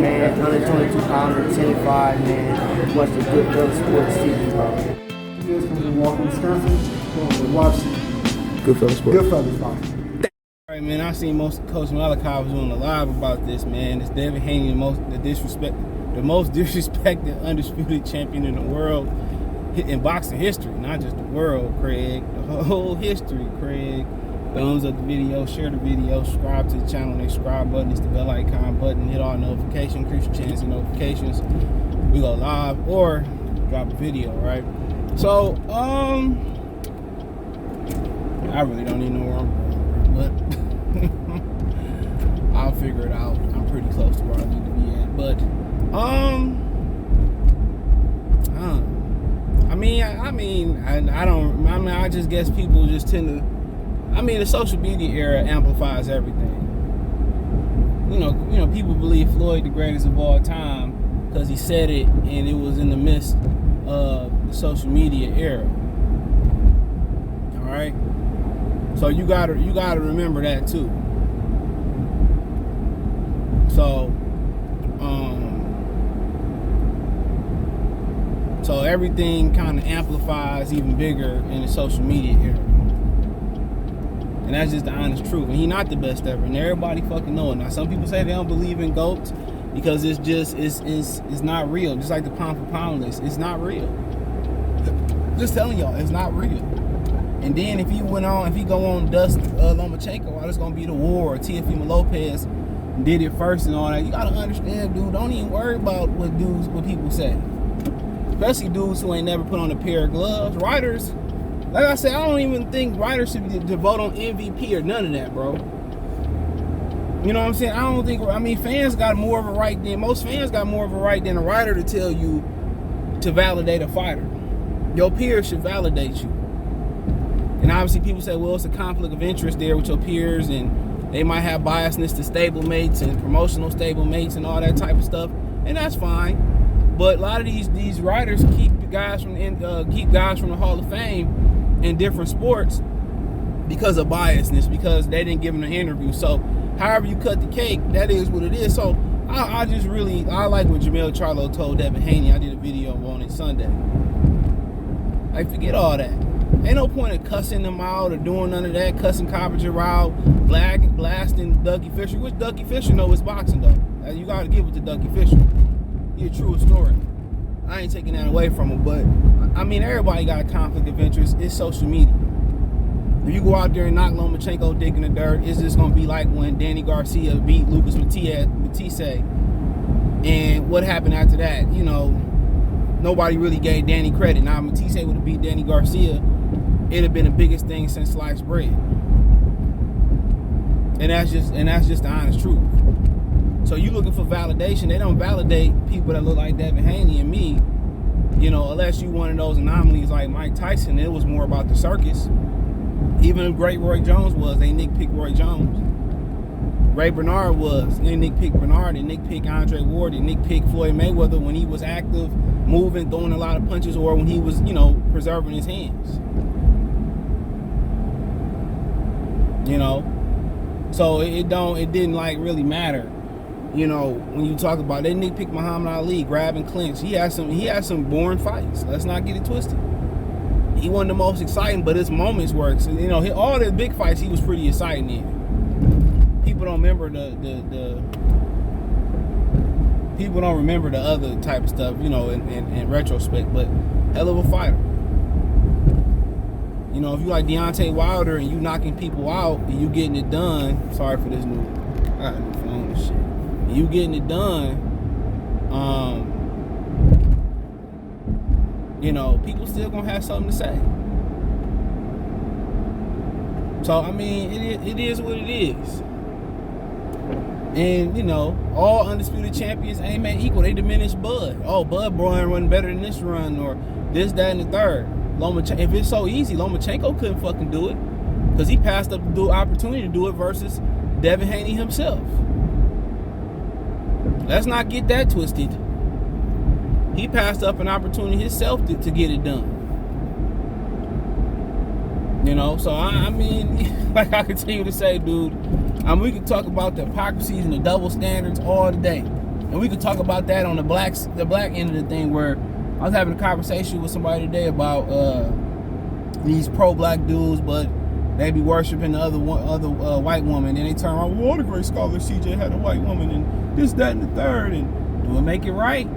man. 122 pounder, 10-5, man. Watch the Goodfellas Sports TV, bro. You guys come from Walker, Wisconsin. Go watch Goodfellas Sports. Goodfellas boxing. All right, man. I seen most Coach Malachi was doing a live about this, man. It's Devin Haney, the most disrespected undisputed champion in the world in boxing history, not just the world, Craig. The whole history, Craig. Thumbs up the video, share the video, subscribe to the channel. The subscribe button is the bell icon button. Hit all notifications, increase your chance of notifications. We go live or drop a video, right? So, I really don't even know where I'm going, but I'll figure it out. I'm pretty close to where I need to be at. But, I just guess people just tend to. The social media era amplifies everything. You know, people believe Floyd the greatest of all time because he said it, and it was in the midst of the social media era. All right, so you gotta remember that too. So everything kind of amplifies even bigger in the social media era. And that's just the honest truth. And he's not the best ever. And everybody fucking know it. Now, some people say they don't believe in GOATs because it's not real. Just like the pound for pound list. It's not real. Just telling y'all, it's not real. And then if he go on Dust Lomachenko, it's going to be the war, or Teofimo Lopez did it first and all that. You got to understand, dude, don't even worry about what people say. Especially dudes who ain't never put on a pair of gloves. Writers, like I said, I don't even think writers should be to vote on MVP or none of that, bro. You know what I'm saying? Fans got more of a right than most fans got more of a right than a writer to tell you to validate a fighter. Your peers should validate you. And obviously people say, well, it's a conflict of interest there with your peers, and they might have biasness to stablemates and promotional stablemates and all that type of stuff, and that's fine. But a lot of these writers keep guys from the Hall of Fame in different sports because of biasness, because they didn't give them an interview. So however you cut the cake, that is what it is. So I like what Jamel Charlo told Devin Haney. I did a video on it Sunday. Like, forget all that. Ain't no point in cussing them out or doing none of that, cussing Coppinger out, blasting Dougie Fisher, which Dougie Fisher know is boxing, though. You got to give it to Dougie Fisher. He a true story. I ain't taking that away from him, but everybody got a conflict of interest. It's social media. If you go out there and knock Lomachenko dick in the dirt, it's just gonna be like when Danny Garcia beat Lucas Matisse. And what happened after that? You know, nobody really gave Danny credit. Now, if Matisse would have beat Danny Garcia, it'd have been the biggest thing since sliced bread. And that's just the honest truth. So you looking for validation? They don't validate people that look like Devin Haney and me, you know, unless you one of those anomalies like Mike Tyson. It was more about the circus. Even great Roy Jones was, they nitpicked Roy Jones. Ray Bernard was, they nitpicked Bernard, they nitpicked Andre Ward, they nitpicked Floyd Mayweather when he was active, moving, throwing a lot of punches, or when he was, you know, preserving his hands. You know, so it didn't like really matter. You know, when you talk about, they nitpick Muhammad Ali, grab and clinch. He had some boring fights. Let's not get it twisted. He wasn't the most exciting, but his moments were, you know, all the big fights he was pretty exciting in. People don't remember the other type of stuff, you know, in retrospect. But hell of a fighter. You know, if you like Deontay Wilder and you knocking people out and you getting it done. Sorry for this I got a new phone and shit. You getting it done, you know, people still gonna have something to say. So it is what it is. And you know, all undisputed champions ain't made equal. They diminish Bud. Oh, Bud Brian run better than this run, or this, that, and the third. If it's so easy, Lomachenko couldn't fucking do it because he passed up the opportunity to do it versus Devin Haney himself. Let's not get that twisted. He passed up an opportunity himself to get it done. You know, so like I continue to say, dude, we can talk about the hypocrisies and the double standards all day. And we could talk about that on the black end of the thing, where I was having a conversation with somebody today about these pro-black dudes, but they be worshiping the other white woman, and they turn around, well, the great scholar CJ had a white woman, and this, that, and the third, and do it make it right?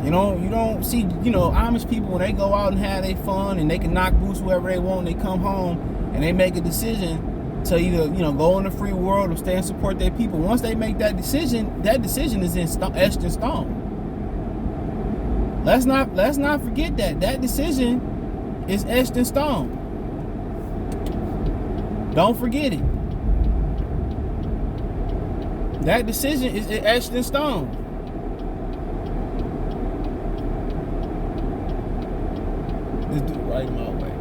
You don't see, Amish people, when they go out and have their fun, and they can knock boots whoever they want, and they come home, and they make a decision to either, go in the free world or stay and support their people. Once they make that decision is etched in stone. Let's not forget that decision is etched in stone. Don't forget it. That decision is etched in stone. This dude right my way.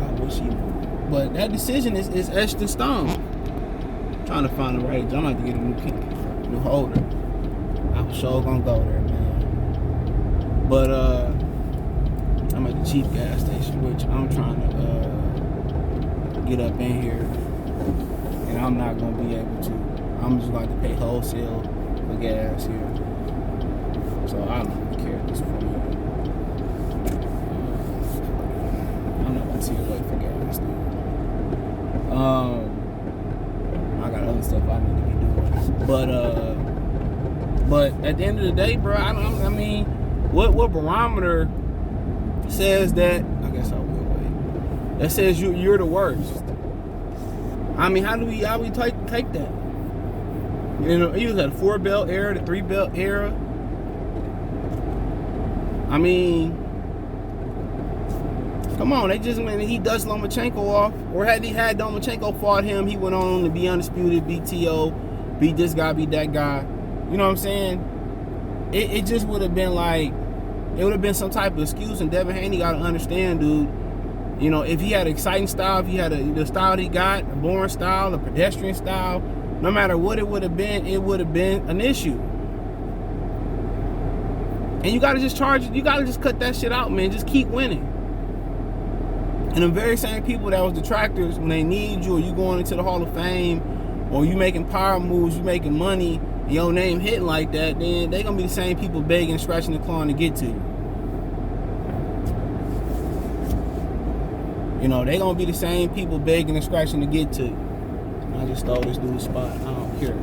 I wish he would. But that decision is etched in stone. I'm trying to find the right. I'm gonna have to get a new holder. I'm sure gonna go there, man. But I'm at the cheap gas station, which I'm trying to get up in here, and I'm not gonna be able to. I'm just going to pay wholesale for gas here, so I don't really care at this point. I'm not gonna see a wait for gas, dude. I got other stuff I need to be doing, but at the end of the day, bro, I mean, what barometer says that? I guess I will wait. That says you're the worst. I mean, how do we take that? You was at a 4-belt era, the 3-belt era. I mean, come on, when he dust Lomachenko off, or had Lomachenko fought him, he went on to be Undisputed, beat T.O., beat this guy, beat that guy. You know what I'm saying? It just would have been like, it would have been some type of excuse, and Devin Haney got to understand, dude, if he had an exciting style, if he had the style he got, a boring style, a pedestrian style, no matter what it would have been an issue. And you got to just cut that shit out, man. Just keep winning. And the very same people that was detractors, when they need you, or you going into the Hall of Fame, or you making power moves, you making money, and your name hitting like that, then they gonna be the same people begging, scratching the claw to get to you. They gonna be the same people begging and scratching to get to you. I just stole this dude's spot. I don't care.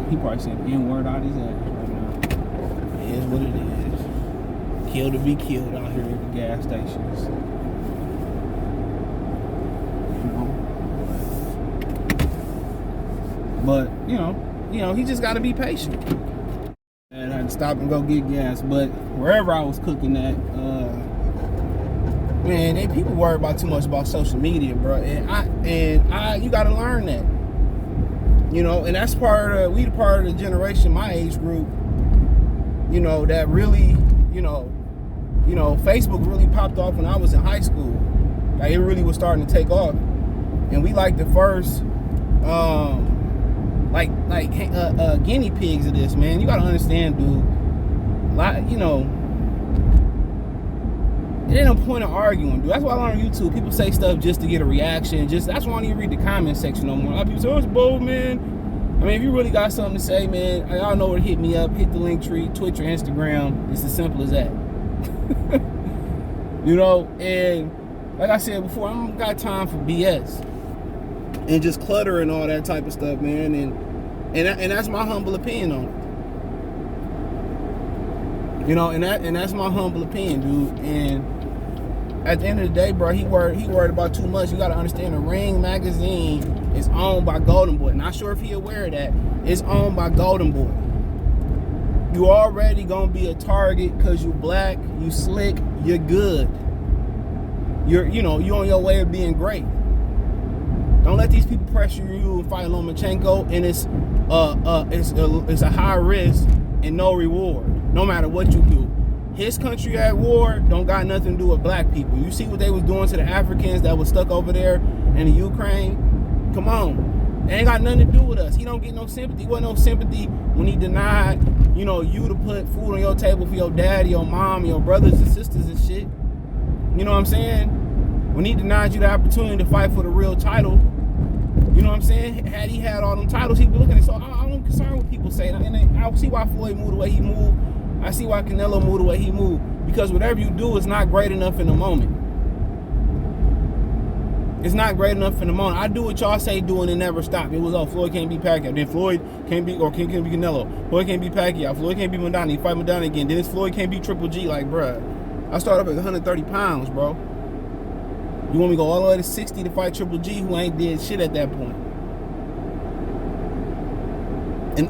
He probably saying the N-word out his ass right now. It is what it is. Kill to be killed out here at the gas stations. But he just got to be patient. And I had to stop and go get gas. But wherever I was cooking at, man, people worry about too much about social media, bro. And you got to learn that. And that's part of the generation, my age group, that really, Facebook really popped off when I was in high school. Like, it really was starting to take off. And we like the first, guinea pigs of this, man. You gotta understand, dude. It ain't no point of arguing, dude. That's why I learn on YouTube. People say stuff just to get a reaction. That's why I don't even read the comment section no more. A lot of people say, oh, it's bold, man. I mean, if you really got something to say, man, y'all know where to hit me up. Hit the link tree, Twitch or Instagram. It's as simple as that. And like I said before, I don't got time for BS and just clutter and all that type of stuff, man. And that's my humble opinion on it. And that's my humble opinion, dude. And at the end of the day, bro, he worried about too much. You got to understand, the Ring magazine is owned by Golden Boy. Not sure if he aware of that. It's owned by Golden Boy. You already gonna be a target because you black, you slick, you're good. You on your way of being great. Don't let these people pressure you and fight Lomachenko, and it's a high risk and no reward, no matter what you do. His country at war don't got nothing to do with black people. You see what they was doing to the Africans that was stuck over there in the Ukraine? Come on. It ain't got nothing to do with us. He don't get no sympathy. Wasn't no sympathy when he denied, you to put food on your table for your daddy, your mom, your brothers and sisters and shit. You know what I'm saying? when he denied you the opportunity to fight for the real title, you know what I'm saying? Had he had all them titles, he'd be looking at it. So I'm concerned with people saying, and I see why Floyd moved the way he moved. I see why Canelo moved the way he moved. Because whatever you do is not great enough in the moment. It's not great enough in the moment. I do what y'all say do and it never stop. It was, Floyd can't beat Pacquiao. Then Floyd can't beat, or can't beat Canelo. Floyd can't beat Pacquiao. Floyd can't beat Madonna. He fight Madonna again. Then it's Floyd can't beat Triple G. Like, bruh, I started up at 130 pounds, bro. You want me to go all the way to 60 to fight Triple G, who ain't did shit at that point?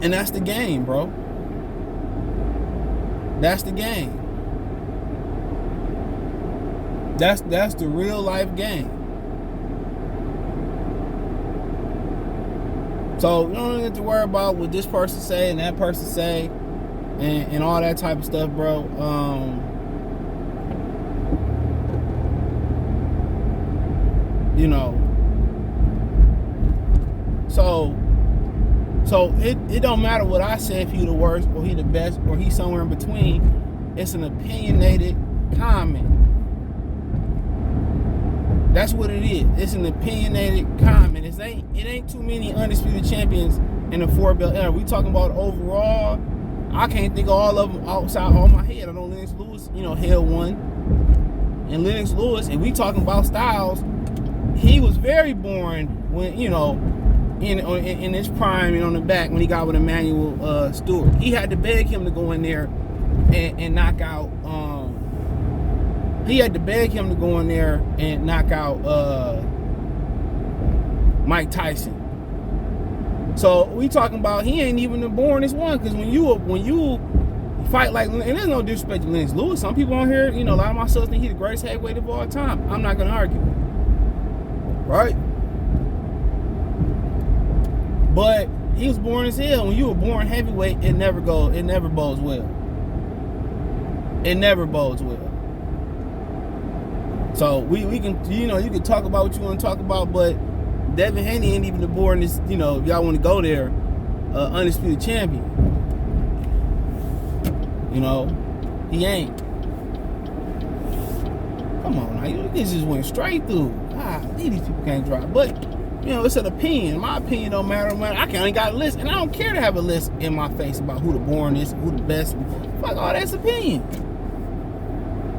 And that's the game, bro. That's the game. That's the real life game. So you don't have to worry about what this person say and that person say and all that type of stuff, bro. You know. So it don't matter what I say if he the worst or he the best or he somewhere in between. It's an opinionated comment. That's what it is. It's an opinionated comment. It ain't too many undisputed champions in the 4-belt era. We talking about overall. I can't think of all of them outside on my head. I know Lennox Lewis, held one. And Lennox Lewis, and we talking about styles, he was very boring when, in his prime and on the back when he got with Emmanuel Stewart. He had to beg him to go in there and knock out. He had to beg him to go in there and knock out Mike Tyson. So we talking about he ain't even the boringest one, because when you fight like, and there's no disrespect to Lennox Lewis. Some people on here, a lot of my subs think he the greatest heavyweight of all time. I'm not gonna argue, right? But he was boring as hell. When you a boring heavyweight, it never bodes well. It never bodes well. So we can, you can talk about what you want to talk about, but Devin Haney ain't even the boringest, if y'all want to go there, undisputed champion. He ain't. Come on now, you just went straight through. These people can't drive. But, it's an opinion. My opinion don't matter. I ain't got a list, and I don't care to have a list in my face about who the boringest, who the best. Fuck all that's opinion.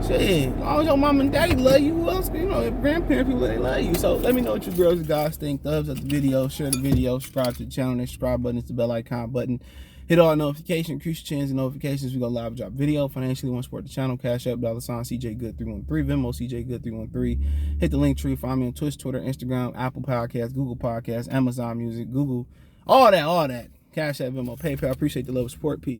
Shit, as long as your mom and daddy love you, who else? If grandparents people, they love you. So let me know what you girls and guys think. Thumbs up the video, share the video, subscribe to the channel. That subscribe button is the bell icon button. Hit all notifications, increase your chance of notifications. We go live drop video. Financially want to support the channel. Cash App, $ CJ Good 313. Venmo CJ Good 313. Hit the link tree. Find me on Twitch, Twitter, Instagram, Apple Podcasts, Google Podcasts, Amazon Music, Google, all that. Cash App, Venmo, PayPal. Appreciate the love and support. Peace.